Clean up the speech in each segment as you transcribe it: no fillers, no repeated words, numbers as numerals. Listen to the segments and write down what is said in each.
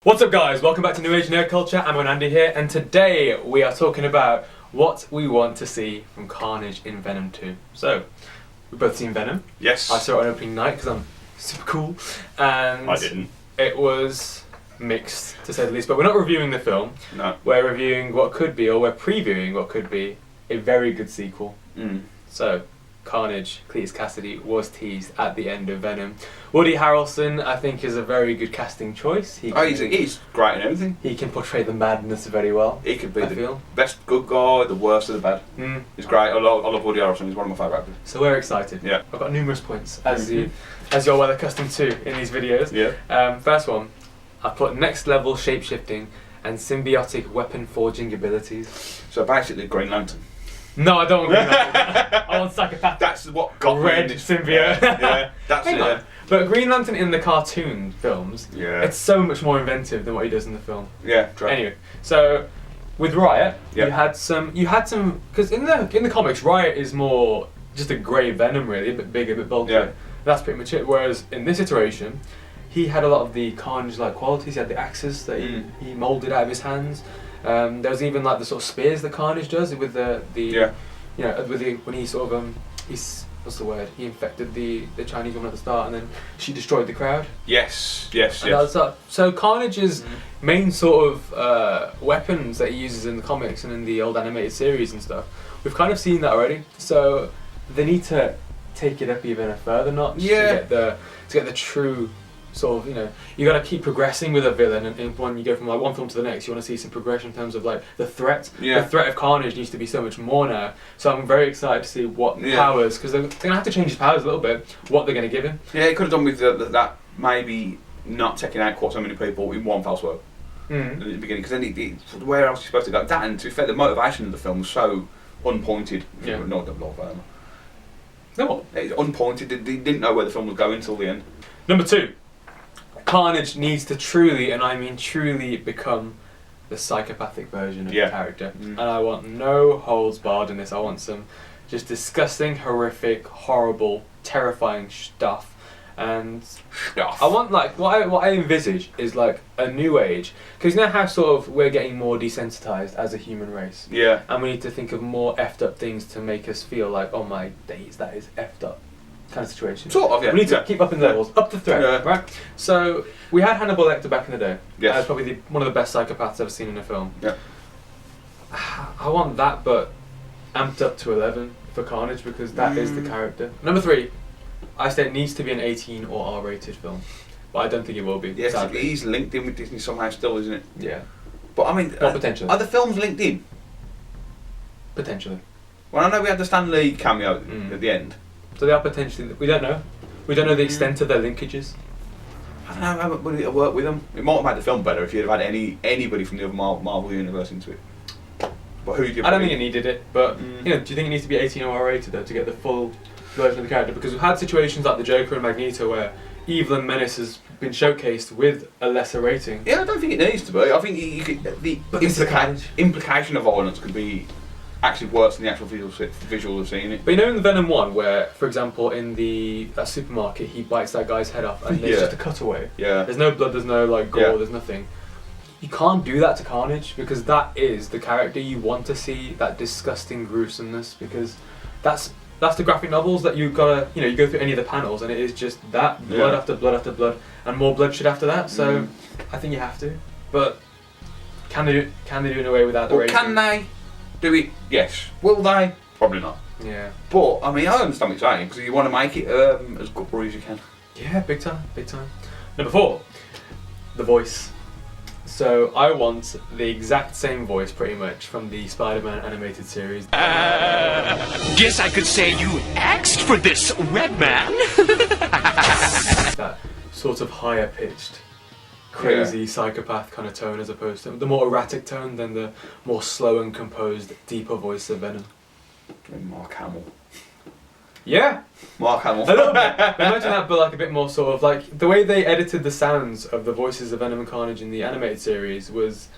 What's up guys, welcome back to New Age Nerd Culture. Amo and Andy here, and today we are talking about what we want to see from Carnage in Venom 2. So, we've both seen Venom. Yes. I saw it on opening night because I'm super cool. And I didn't. It was mixed, to say the least, but we're not reviewing the film. No. We're reviewing what could be, or we're previewing what could be, a very good sequel. So, Carnage, Cletus Cassidy, was teased at the end of Venom. Woody Harrelson, I think, is a very good casting choice. He's great in everything. He can portray the madness very well. He could be the best good guy, the worst of the bad. He's great. I love Woody Harrelson. He's one of my favourite actors. So we're excited. Yeah. I've got numerous points, as you're well accustomed to in these videos. Yeah. First one, I put next level shape-shifting and symbiotic weapon forging abilities. So basically, Green Lantern. No, I don't want Green Lantern. I want psychopath. That's what got red me in this. symbiote. Yeah, that's Hang it. on. But Green Lantern in the cartoon films, Yeah. it's so much more inventive than what he does in the film. Yeah, true. Anyway, so with Riot, Yep. you had some because in the comics, Riot is more just a grey Venom, really, a bit bigger, a bit bulkier. Yeah. That's pretty much it. Whereas in this iteration, he had a lot of the Carnage-like qualities. He had the axes that he moulded out of his hands. There was even like the sort of spears that Carnage does with the you know, when he sort of what's the word? He infected the Chinese woman at the start, and then she destroyed the crowd. Yes. So Carnage's main sort of weapons that he uses in the comics and in the old animated series and stuff, we've kind of seen that already. So they need to take it up even a further notch to get the true sort of, you know, you got to keep progressing with a villain, and when you go from like one film to the next, you want to see some progression in terms of like the threat. Yeah. The threat of Carnage needs to be so much more now. So I'm very excited to see what powers, because they're gonna have to change his powers a little bit. What they're gonna give him. Yeah, it could have done with that maybe not taking out quite so many people in one fell swoop at the beginning, because then where else are you supposed to go? That, and to be fair, the motivation of the film was so unpointed. Yeah. Not the law firm. No what? It's unpointed. They didn't know where the film was going until the end. Number 2. Carnage needs to truly, and I mean truly, become the psychopathic version of the character. And I want no holds barred in this. I want some just disgusting, horrific, horrible, terrifying stuff. And I want, like, what I envisage is like a new age. Because you know how sort of we're getting more desensitized as a human race. Yeah. And we need to think of more effed up things to make us feel like, oh my days, that is effed up. Kind of situation. Sort of, yeah. We need to keep up in levels, up the threat, right? So we had Hannibal Lecter back in the day. Yes. As probably one of the best psychopaths I've seen in a film. Yeah. I want that, but amped up to 11 for Carnage, because that is the character. Number 3, I say it needs to be an 18 or R-rated film, but I don't think it will be. Yeah, sadly. he's linked in with Disney somehow still, isn't it? Yeah. But I mean, Well, potentially. Are the films linked in? Potentially. Well, I know we had the Stan Lee cameo at the end. So they are potentially. We don't know. We don't know the extent of their linkages. I don't know how would it work with them. It might have made the film better if you'd have had anybody from the other Marvel universe into it. But who do you? I don't think it needed it, but you know, do you think it needs to be 18 or R-rated though to get the full version of the character? Because we've had situations like the Joker and Magneto where evil and menace has been showcased with a lesser rating. Yeah, I don't think it needs to be. I think the implication of violence could be actually worse than the actual visual of seeing it. But you know in the Venom 1 where, for example, in that supermarket he bites that guy's head off and there's just a cutaway. Yeah. There's no blood, there's no like gore, there's nothing. You can't do that to Carnage, because that is the character you want to see, that disgusting gruesomeness, because that's the graphic novels that you gotta, you know, you go through any of the panels and it is just that blood after blood after blood and more bloodshed after that. So I think you have to. But can they do it in a way without the rating? Can they do it? Yes. Will they? Probably not. Yeah. But I mean, I understand what you're saying, because you want to make it as good as you can. Yeah, big time, big time. Number 4, the voice. So I want the exact same voice, pretty much, from the Spider-Man animated series. Guess I could say you asked for this, Redman. That sort of higher pitched, crazy psychopath kind of tone, as opposed to the more erratic tone than the more slow and composed, deeper voice of Venom. Mark Hamill. Yeah. Mark Hamill. A little bit. Imagine that, but like a bit more sort of like the way they edited the sounds of the voices of Venom and Carnage in the animated series was,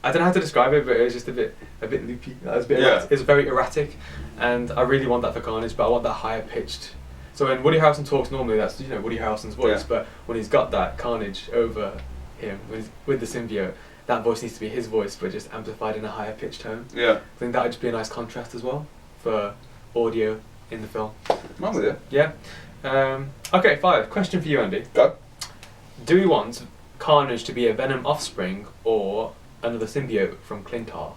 I don't know how to describe it, but it was just a bit loopy. It was it was very erratic, and I really want that for Carnage, but I want that higher pitched. So when Woody Harrelson talks normally, that's, you know, Woody Harrelson's voice, but when he's got that Carnage over him with the symbiote, that voice needs to be his voice, but just amplified in a higher pitched tone. Yeah. I think that would just be a nice contrast as well for audio in the film. I'm with you. Yeah. Okay, 5. Question for you, Andy. Go. Do we want Carnage to be a Venom offspring or another symbiote from Clintar,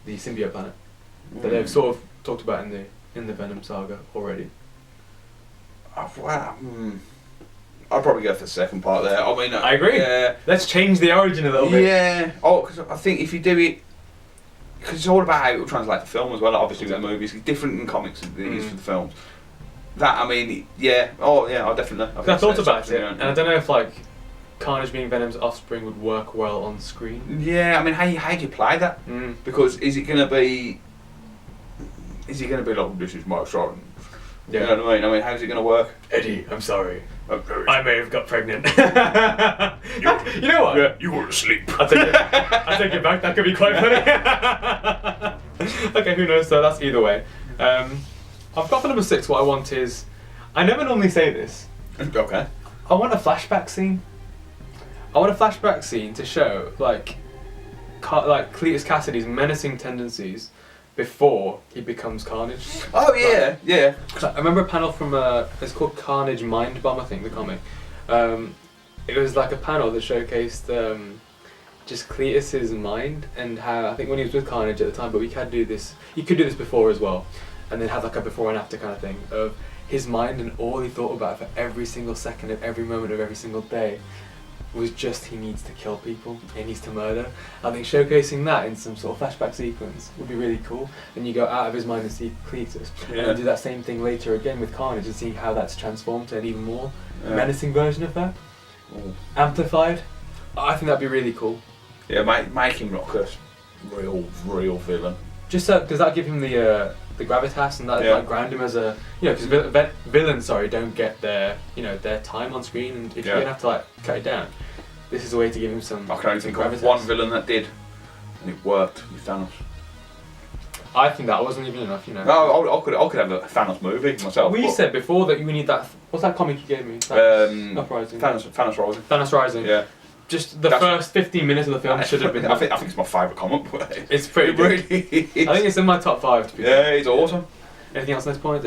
the symbiote planet that they've sort of talked about in the Venom saga already? Wow. I'd probably go for the second part there. I mean, I agree. Let's change the origin a little bit. Yeah. Oh, because I think if you do it, because it's all about how it will translate to film as well. Obviously, with the movies, it's different in comics than it is for the films. That, I mean, yeah. Oh, yeah. I definitely. I thought about it, and I don't know if like Carnage being Venom's offspring would work well on screen. Yeah. I mean, how do you play that? Because is it going to be like, this is my son? Yeah. You know what I mean? I mean, how's it going to work? Eddie, I'm sorry. Okay. I may have got pregnant. You know what? Yeah, you were asleep. I'll take it back. That could be quite funny. Okay, who knows? So that's either way. I've got for number 6. What I want is, I never normally say this. Okay. I want a flashback scene. I want a flashback scene to show like Cletus Cassidy's menacing tendencies before he becomes Carnage. Oh yeah, yeah. I remember a panel from it's called Carnage Mind Bomb, I think, the comic. It was like a panel that showcased just Cletus's mind and how, I think when he was with Carnage at the time, but we could do this. You could do this before as well, and then have like a before and after kind of thing of his mind, and all he thought about for every single second of every moment of every single day was just he needs to kill people, he needs to murder. I think showcasing that in some sort of flashback sequence would be really cool. And you go out of his mind and see Cletus, and do that same thing later again with Carnage and see how that's transformed to an even more menacing version of that. Amplified. I think that'd be really cool. Yeah, make him look a real villain. Just so, does that give him the gravitas and that like ground him as a, because villains don't get their their time on screen, and if you're gonna have to like cut it down, this is a way to give him some. I can only think gravitas. of one villain that did, and it worked with Thanos. I think that wasn't even enough, No, I could have a Thanos movie myself. We said before that we need that. What's that comic you gave me? Uprising. Thanos Rising. Thanos Rising. Yeah. Just the first 15 minutes of the film should have been. I think it's my favourite comic. It's pretty good. Really is. I think it's in my top 5 to be fair. It's awesome. Anything else on this point?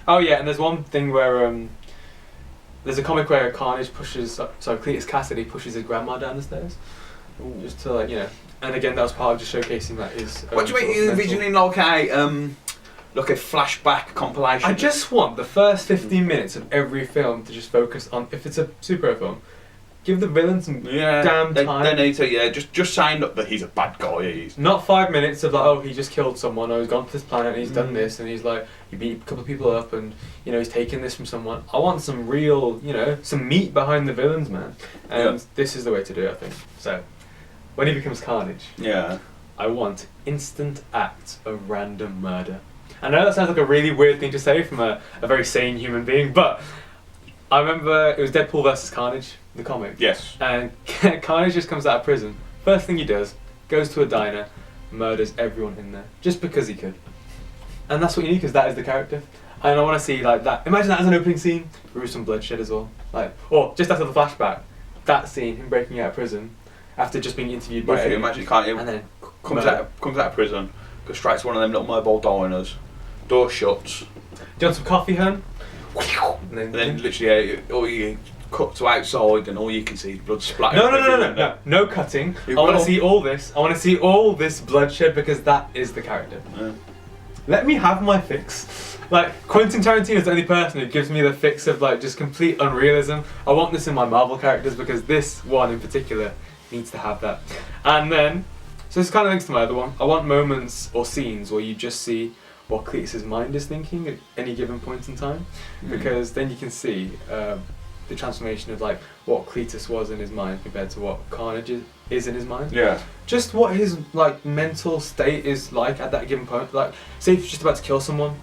Oh yeah, and there's one thing where there's a comic where Carnage Cletus Cassidy pushes his grandma down the stairs. Just to and again that was part of just showcasing that his. What do you mean you envisioning like a flashback compilation? I just want the first 15 minutes of every film to just focus on, if it's a superhero film, give the villain some damn time. They need to, just saying that he's a bad guy. He's not 5 minutes of like, oh, he just killed someone, or he's gone to this planet and he's done this, and he's like, he beat a couple of people up, and he's taken this from someone. I want some real, some meat behind the villains, man. And this is the way to do it, I think. So, when he becomes Carnage, I want instant acts of random murder. I know that sounds like a really weird thing to say from a very sane human being, but I remember it was Deadpool versus Carnage, the comic. Yes. And Carnage just comes out of prison. First thing he does, goes to a diner, murders everyone in there, just because he could. And that's what you need, because that is the character. And I want to see like that. Imagine that as an opening scene, with some bloodshed as well. Or just after the flashback, that scene, him breaking out of prison, after just being interviewed by Eddie. Imagine, can't you? And then comes out of prison, goes straight to one of them little mobile diners. Door shuts. Do you want some coffee, hun? And then literally, all you cut to outside, and all you can see is blood splattering. No cutting. I want to see all this. I want to see all this bloodshed, because that is the character. Yeah. Let me have my fix. Like, Quentin Tarantino is the only person who gives me the fix of like just complete unrealism. I want this in my Marvel characters, because this one in particular needs to have that. And then, so this kind of links to my other one. I want moments or scenes where you just see what Cletus's mind is thinking at any given point in time, because then you can see the transformation of like what Cletus was in his mind compared to what Carnage is in his mind. Yeah. Just what his like mental state is like at that given point. Like, say if he's just about to kill someone,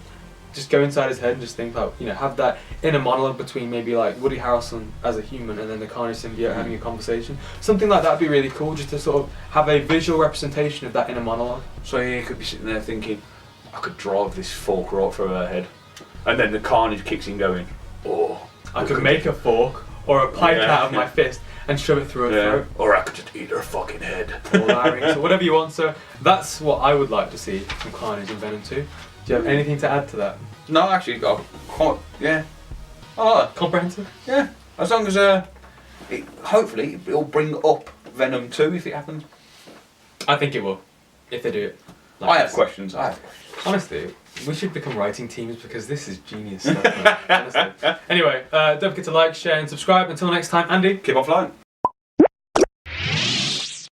just go inside his head and just think like, have that inner monologue between maybe like Woody Harrelson as a human and then the Carnage symbiote having a conversation. Something like that would be really cool, just to sort of have a visual representation of that inner monologue. So you could be sitting there thinking, I could drive this fork right through her head, and then the Carnage kicks in going, oh. I could make a fork or a pipe out of my fist and shove it through her throat. Or I could just eat her fucking head. Or larynx, or whatever you want. So that's what I would like to see from Carnage and Venom 2. Do you have anything to add to that? No, actually, quite, yeah. Oh, Comprehensive? yeah. As long as hopefully it'll bring up Venom 2 if it happens. I think it will, if they do it. I have questions. Honestly, we should become writing teams because this is genius stuff, man. Honestly. Anyway, don't forget to like, share and subscribe. Until next time, Andy. Keep on flying.